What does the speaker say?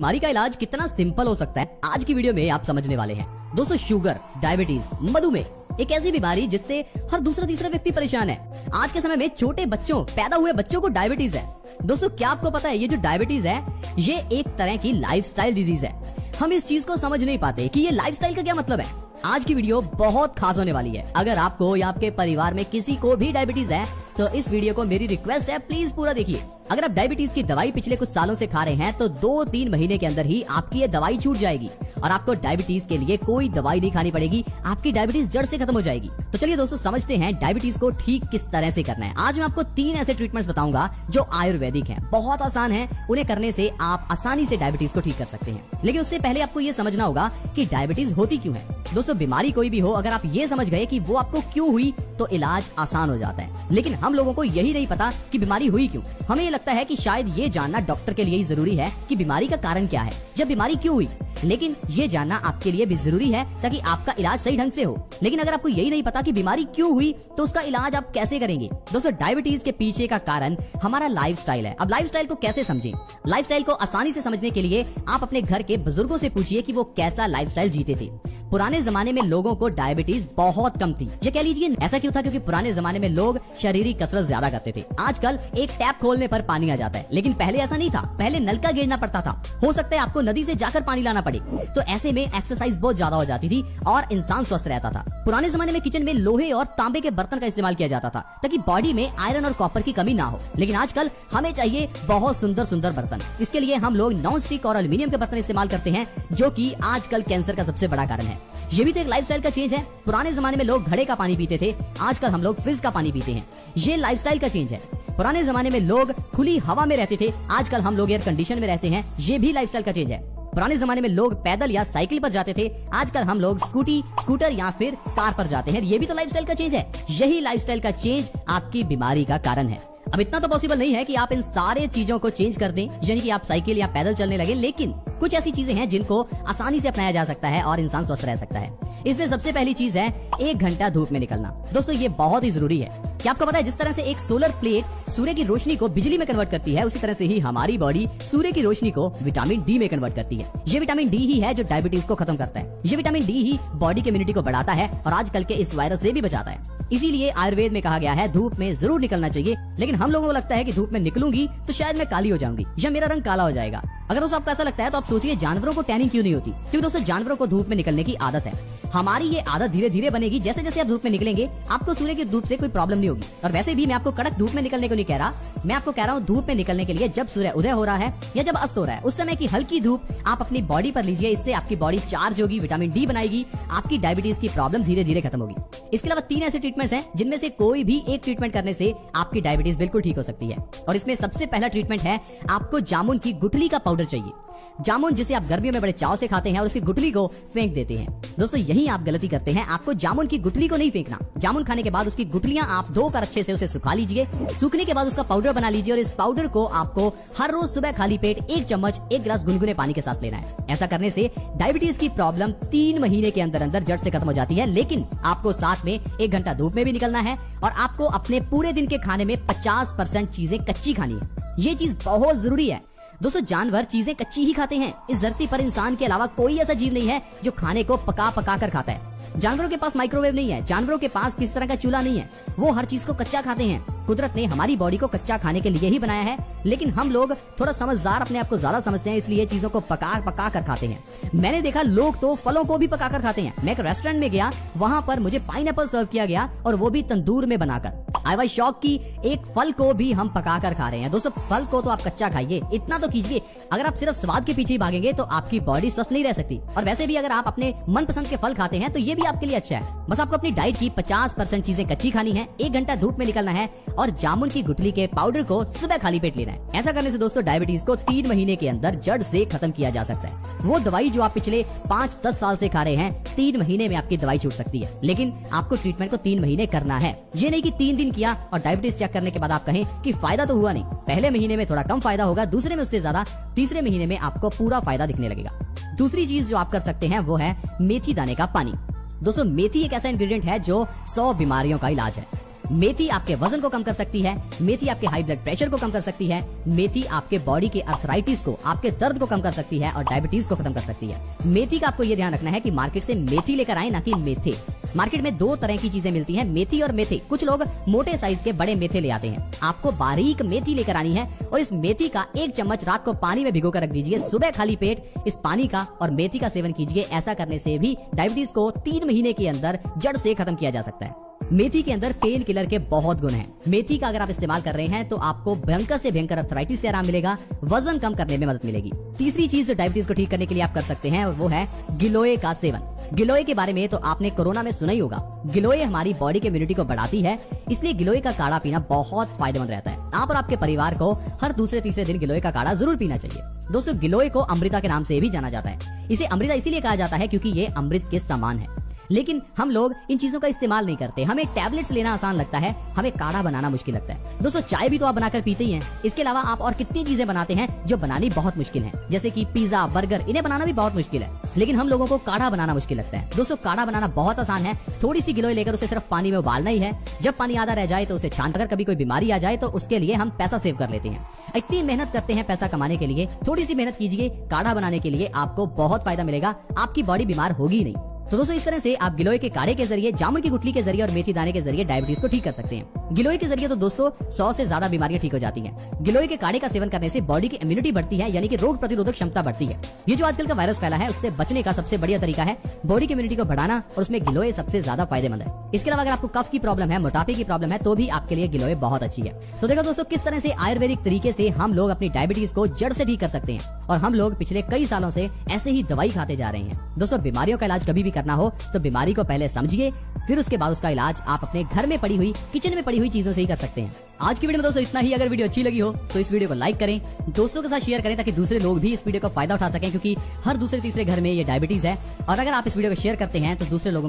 बीमारी का इलाज कितना सिंपल हो सकता है आज की वीडियो में आप समझने वाले हैं। दोस्तों, शुगर, डायबिटीज, मधुमेह एक ऐसी बीमारी जिससे हर दूसरा तीसरा व्यक्ति परेशान है। आज के समय में छोटे बच्चों, पैदा हुए बच्चों को डायबिटीज है। दोस्तों, क्या आपको पता है ये जो डायबिटीज है ये एक तरह की लाइफस्टाइल डिजीज है। हम इस चीज को समझ नहीं पाते कि ये लाइफस्टाइल का क्या मतलब है। आज की वीडियो बहुत खास होने वाली है। अगर आपको या आपके परिवार में किसी को भी डायबिटीज है तो इस वीडियो को मेरी रिक्वेस्ट है, प्लीज पूरा देखिए। अगर आप डायबिटीज की दवाई पिछले कुछ सालों से खा रहे हैं तो 2-3 महीने के अंदर ही आपकी ये दवाई छूट जाएगी और आपको डायबिटीज के लिए कोई दवाई नहीं खानी पड़ेगी। आपकी डायबिटीज जड़ से खत्म हो जाएगी। तो चलिए दोस्तों, समझते हैं डायबिटीज को ठीक किस तरह से करना है। आज मैं आपको 3 ऐसे ट्रीटमेंट्स बताऊंगा जो आयुर्वेदिक हैं, बहुत आसान है। उन्हें करने से आप आसानी से डायबिटीज को ठीक कर सकते हैं। लेकिन उससे पहले आपको ये समझना होगा कि डायबिटीज होती क्यों है। दोस्तों, बीमारी कोई भी हो, अगर आप ये समझ गए कि वो आपको क्यों हुई तो इलाज आसान हो जाता है। लेकिन हम लोगों को यही नहीं पता कि बीमारी हुई क्यों। हमें ये लगता है कि शायद ये जानना डॉक्टर के लिए ही जरूरी है कि बीमारी का कारण क्या है, जब बीमारी क्यों हुई। लेकिन ये जानना आपके लिए भी जरूरी है ताकि आपका इलाज सही ढंग से हो। लेकिन अगर आपको यही नहीं पता कि बीमारी क्यों हुई तो उसका इलाज आप कैसे करेंगे। दोस्तों, डायबिटीज के पीछे का कारण हमारा लाइफस्टाइल है। अब लाइफस्टाइल को कैसे समझें? लाइफस्टाइल को आसानी से समझने के लिए आप अपने घर के बुजुर्गों से पूछिए कि वो कैसा लाइफस्टाइल जीते थे। पुराने जमाने में लोगों को डायबिटीज बहुत कम थी। ये कह लीजिए ऐसा क्यों था? क्योंकि पुराने जमाने में लोग शारीरिक कसरत ज्यादा करते थे। आजकल एक टैप खोलने पर पानी आ जाता है, लेकिन पहले ऐसा नहीं था। पहले नल का गिरना पड़ता था। हो सकता है आपको नदी से जाकर पानी लाना पड़े। तो ऐसे में एक्सरसाइज बहुत ज्यादा हो जाती थी और इंसान स्वस्थ रहता था। पुराने जमाने में किचन में लोहे और तांबे के बर्तन का इस्तेमाल किया जाता था ताकि बॉडी में आयरन और कॉपर की कमी ना हो। लेकिन आजकल हमें चाहिए बहुत सुंदर सुंदर बर्तन। इसके लिए हम लोग नॉन स्टिक और एल्यूमिनियम के बर्तन इस्तेमाल करते हैं, जो कि आजकल कैंसर का सबसे बड़ा कारण है। ये भी तो एक लाइफस्टाइल का चेंज है। पुराने जमाने में लोग घड़े का पानी पीते थे, आजकल हम लोग फ्रिज का पानी पीते हैं। ये लाइफस्टाइल का चेंज है। पुराने जमाने में लोग खुली हवा में रहते थे, आजकल हम लोग एयर कंडीशन में रहते हैं। ये भी लाइफस्टाइल का चेंज है। पुराने जमाने में लोग पैदल या साइकिल पर जाते थे, आजकल हम लोग स्कूटर या फिर कार पर जाते हैं। ये भी तो लाइफस्टाइल का चेंज है। यही लाइफस्टाइल का चेंज आपकी बीमारी का कारण है। अब इतना तो पॉसिबल नहीं है कि आप इन सारे चीजों को चेंज कर दें, यानी कि आप साइकिल या पैदल चलने लगे। लेकिन कुछ ऐसी चीजें हैं जिनको आसानी से अपनाया जा सकता है और इंसान स्वस्थ रह सकता है। इसमें सबसे पहली चीज है 1 घंटा धूप में निकलना। दोस्तों, ये बहुत ही जरूरी है। क्या आपको पता है जिस तरह से एक सोलर प्लेट सूर्य की रोशनी को बिजली में कन्वर्ट करती है, उसी तरह से ही हमारी बॉडी सूर्य की रोशनी को विटामिन डी में कन्वर्ट करती है। ये विटामिन डी ही है जो डायबिटीज को खत्म करता है। ये विटामिन डी ही बॉडी की इम्यूनिटी को बढ़ाता है और आजकल के इस वायरस से भी बचाता है। इसीलिए आयुर्वेद में कहा गया है धूप में जरूर निकलना चाहिए। लेकिन हम लोगों को लगता है कि धूप में निकलूंगी तो शायद मैं काली हो जाऊंगी या मेरा रंग काला हो जाएगा। अगर दोस्तों आपको ऐसा लगता है तो आप सोचिए जानवरों को टैनिंग क्यों नहीं होती? क्योंकि दोस्तों जानवरों को धूप में निकलने की आदत है। हमारी ये आदत धीरे धीरे बनेगी। जैसे जैसे आप धूप में निकलेंगे आपको सूर्य की धूप से कोई प्रॉब्लम नहीं होगी। और वैसे भी मैं आपको कड़क धूप में निकलने को नहीं कह रहा, मैं आपको कह रहा हूँ धूप में निकलने के लिए जब सूर्य उदय हो रहा है या जब अस्त हो रहा है उस समय की हल्की धूप आप अपनी बॉडी पर लीजिए। इससे आपकी बॉडी चार्ज होगी, विटामिन डी बनाएगी, आपकी डायबिटीज की प्रॉब्लम धीरे धीरे खत्म होगी। इसके अलावा 3 ऐसे ट्रीटमेंट्स हैं जिनमें से कोई भी एक ट्रीटमेंट करने से आपकी डायबिटीज बिल्कुल ठीक हो सकती है। और इसमें सबसे पहला ट्रीटमेंट है, आपको जामुन की गुठली का पाउडर चाहिए। जामुन जिसे आप गर्मियों में बड़े चाव से खाते हैं और उसकी गुठली को फेंक देते हैं। दोस्तों, यही आप गलती करते हैं। आपको जामुन की गुठली को नहीं फेंकना। जामुन खाने के बाद उसकी गुठलियां आप धोकर अच्छे से उसे सुखा लीजिए। सूखने के बाद उसका पाउडर बना लीजिए और इस पाउडर को आपको हर रोज सुबह खाली पेट 1 चम्मच 1 गिलास गुनगुने पानी के साथ लेना है। ऐसा करने से डायबिटीज की प्रॉब्लम 3 महीने के अंदर अंदर जड़ से खत्म हो जाती है। लेकिन आपको साथ में 1 घंटा धूप में भी निकलना है और आपको अपने पूरे दिन के खाने में 50% चीजें कच्ची खानी है। ये चीज बहुत जरूरी है। दोस्तों, जानवर चीजें कच्ची ही खाते हैं। इस धरती पर इंसान के अलावा कोई ऐसा जीव नहीं है जो खाने को पका पका कर खाता है। जानवरों के पास माइक्रोवेव नहीं है, जानवरों के पास किस तरह का चूल्हा नहीं है। वो हर चीज को कच्चा खाते हैं। कुदरत ने हमारी बॉडी को कच्चा खाने के लिए ही बनाया है। लेकिन हम लोग थोड़ा समझदार, अपने आप को ज्यादा समझते हैं, इसलिए चीजों को पका कर खाते हैं। मैंने देखा लोग तो फलों को भी पका कर खाते हैं। मैं एक रेस्टोरेंट में गया, वहां पर मुझे पाइनएप्पल सर्व किया गया और वो भी तंदूर में बनाकर। आई वाज शॉक कि एक फल को भी हम पका कर खा रहे हैं। दोस्तों, फल को तो आप कच्चा खाइए, इतना तो कीजिए। अगर आप सिर्फ स्वाद के पीछे ही भागेंगे तो आपकी बॉडी स्वस्थ नहीं रह सकती। और वैसे भी अगर आप अपने मनपसंद के फल खाते हैं तो ये भी आपके लिए अच्छा है। बस आपको अपनी डाइट की 50% चीजें कच्ची खानी है, 1 घंटा धूप में निकलना है और जामुन की गुठली के पाउडर को सुबह खाली पेट लेना है। ऐसा करने से दोस्तों डायबिटीज को 3 महीने के अंदर जड़ से खत्म किया जा सकता है। वो दवाई जो आप पिछले 5-10 साल से खा रहे हैं, 3 महीने में आपकी दवाई छूट सकती है। लेकिन आपको ट्रीटमेंट को 3 महीने करना है। ये नहीं कि 3 दिन किया और डायबिटीज चेक करने के बाद आप कहें कि फायदा तो हुआ नहीं। पहले महीने में थोड़ा कम फायदा होगा, दूसरे में उससे ज्यादा, तीसरे महीने में आपको पूरा फायदा दिखने लगेगा। दूसरी चीज जो आप कर सकते हैं वो है मेथी दाने का पानी। दोस्तों, मेथी एक ऐसा इंग्रेडिएंट है जो 100 बीमारियों का इलाज है। मेथी आपके वजन को कम कर सकती है, मेथी आपके हाई ब्लड प्रेशर को कम कर सकती है, मेथी आपके बॉडी के अर्थराइटिस को, आपके दर्द को कम कर सकती है और डायबिटीज को खत्म कर सकती है। मेथी का आपको ये ध्यान रखना है कि मार्केट से मेथी लेकर आए, ना कि मेथे। मार्केट में दो तरह की चीजें मिलती हैं, मेथी और मेथे। कुछ लोग मोटे साइज के बड़े मेथे ले आते हैं। आपको बारीक मेथी लेकर आनी है और इस मेथी का 1 चम्मच रात को पानी में भिगो कर रख दीजिए। सुबह खाली पेट इस पानी का और मेथी का सेवन कीजिए। ऐसा करने से भी डायबिटीज को 3 महीने के अंदर जड़ से खत्म किया जा सकता है। मेथी के अंदर पेन किलर के बहुत गुण हैं। मेथी का अगर आप इस्तेमाल कर रहे हैं तो आपको भयंकर से भयंकर अर्थराइटिस से आराम मिलेगा, वजन कम करने में मदद मिलेगी। तीसरी चीज डायबिटीज को ठीक करने के लिए आप कर सकते हैं और वो है गिलोय का सेवन। गिलोय के बारे में तो आपने कोरोना में सुना ही होगा। गिलोय हमारी बॉडी के इम्यूनिटी को बढ़ाती है, इसलिए गिलोय का काढ़ा पीना बहुत फायदेमंद रहता है। आप और आपके परिवार को हर दूसरे तीसरे दिन गिलोय का काढ़ा जरूर पीना चाहिए। दोस्तों, गिलोय को अमृता के नाम से भी जाना जाता है। इसे अमृता इसीलिए कहा जाता है क्योंकि ये अमृत के समान है। लेकिन हम लोग इन चीजों का इस्तेमाल नहीं करते। हमें टैबलेट्स लेना आसान लगता है, हमें काढ़ा बनाना मुश्किल लगता है। दोस्तों, चाय भी तो आप बनाकर पीते ही हैं। इसके अलावा आप और कितनी चीजें बनाते हैं जो बनानी बहुत मुश्किल है, जैसे कि पिज्जा, बर्गर, इन्हें बनाना भी बहुत मुश्किल है, लेकिन हम लोगों को काढ़ा बनाना मुश्किल लगता है। दोस्तों, काढ़ा बनाना बहुत आसान है। थोड़ी सी गिलोय लेकर उसे सिर्फ पानी में उबालना ही है। जब पानी आधा रह जाए तो उसे छान, अगर कभी कोई बीमारी आ जाए तो उसके लिए हम पैसा सेव कर लेते हैं। इतनी मेहनत करते हैं पैसा कमाने के लिए, थोड़ी सी मेहनत कीजिए काढ़ा बनाने के लिए, आपको बहुत फायदा मिलेगा। आपकी बॉडी बीमार होगी ही नहीं। तो दोस्तों, इस तरह से आप गिलोय के काढ़े के जरिए, जामुन की गुठली के जरिए और मेथी दाने के जरिए डायबिटीज को ठीक कर सकते हैं। गिलोय के जरिए तो दोस्तों 100 से ज्यादा बीमारियां ठीक हो जाती हैं। गिलोय के काढ़े का सेवन करने से बॉडी की इम्यूनिटी बढ़ती है, यानी कि रोग प्रतिरोधक क्षमता बढ़ती है। ये जो आजकल का वायरस फैला है उससे बचने का सबसे बढ़िया तरीका है बॉडी की इम्यूनिटी को बढ़ाना, और उसमें गिलोय सबसे ज्यादा फायदेमंद है। इसके अलावा अगर आपको कफ की प्रॉब्लम है, मोटापे की प्रॉब्लम है, तो भी आपके लिए गिलोय बहुत अच्छी है। तो देखो दोस्तों, किस तरह से आयुर्वेदिक तरीके से हम लोग अपनी डायबिटीज को जड़ से ठीक कर सकते हैं, और हम लोग पिछले कई सालों से ऐसे ही दवाई खाते जा रहे हैं। दोस्तों, बीमारियों का इलाज कभी भी करना हो तो बीमारी को पहले समझिए, फिर उसके बाद उसका इलाज आप अपने घर में पड़ी हुई, किचन में पड़ी हुई चीजों से ही कर सकते हैं। आज की वीडियो में दोस्तों इतना ही। अगर वीडियो अच्छी लगी हो तो इस वीडियो को लाइक करें, दोस्तों के साथ शेयर करें ताकि दूसरे लोग भी इस वीडियो का फायदा उठा सकें, क्योंकि हर दूसरे तीसरे घर में ये डायबिटीज है। और अगर आप इस वीडियो को शेयर करते हैं तो दूसरे लोगों